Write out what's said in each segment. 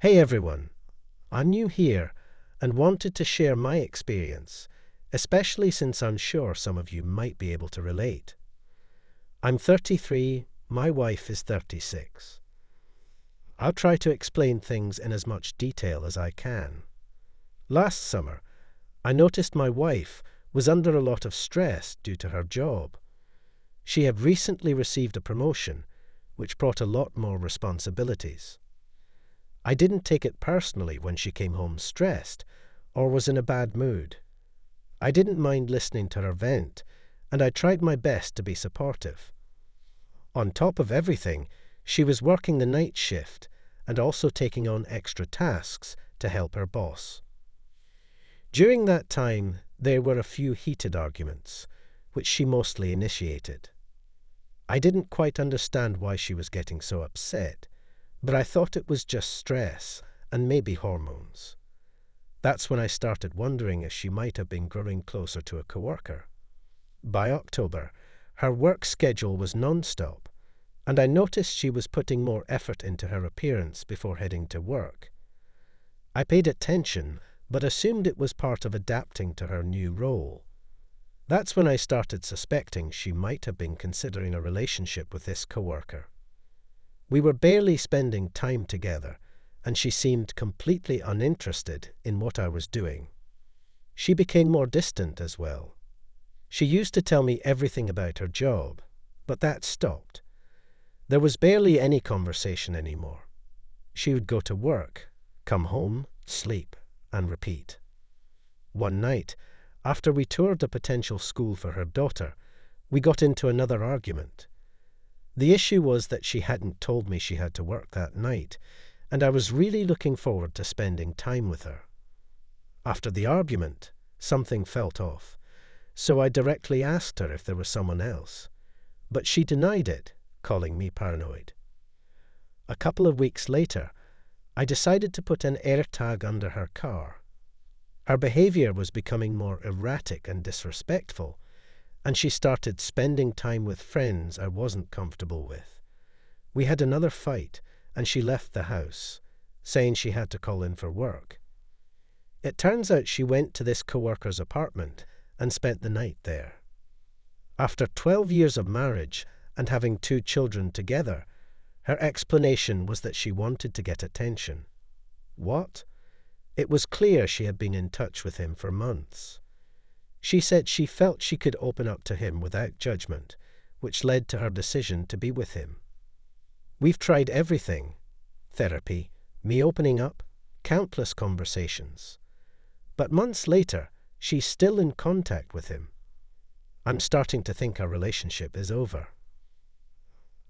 Hey everyone, I'm new here and wanted to share my experience, especially since I'm sure some of you might be able to relate. I'm 33, my wife is 36. I'll try to explain things in as much detail as I can. Last summer, I noticed my wife was under a lot of stress due to her job. She had recently received a promotion, which brought a lot more responsibilities. I didn't take it personally when she came home stressed or was in a bad mood. I didn't mind listening to her vent, and I tried my best to be supportive. On top of everything, she was working the night shift and also taking on extra tasks to help her boss. During that time, there were a few heated arguments, which she mostly initiated. I didn't quite understand why she was getting so upset, but I thought it was just stress and maybe hormones. That's when I started wondering if she might have been growing closer to a coworker. By October, her work schedule was non-stop, and I noticed she was putting more effort into her appearance before heading to work. I paid attention, but assumed it was part of adapting to her new role. That's when I started suspecting she might have been considering a relationship with this coworker. We were barely spending time together, and she seemed completely uninterested in what I was doing. She became more distant as well. She used to tell me everything about her job, but that stopped. There was barely any conversation anymore. She would go to work, come home, sleep, and repeat. One night, after we toured a potential school for her daughter, we got into another argument. The issue was that she hadn't told me she had to work that night, and I was really looking forward to spending time with her. After the argument, something felt off, so I directly asked her if there was someone else, but she denied it, calling me paranoid. A couple of weeks later, I decided to put an AirTag under her car. Her behavior was becoming more erratic and disrespectful, and she started spending time with friends I wasn't comfortable with. We had another fight, and she left the house, saying she had to call in for work. It turns out she went to this coworker's apartment and spent the night there. After 12 years of marriage and having 2 children together, her explanation was that she wanted to get attention. What? It was clear she had been in touch with him for months. She said she felt she could open up to him without judgment, which led to her decision to be with him. We've tried everything: therapy, me opening up, countless conversations. But months later, she's still in contact with him. I'm starting to think our relationship is over.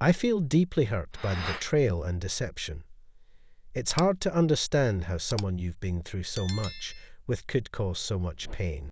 I feel deeply hurt by the betrayal and deception. It's hard to understand how someone you've been through so much with could cause so much pain.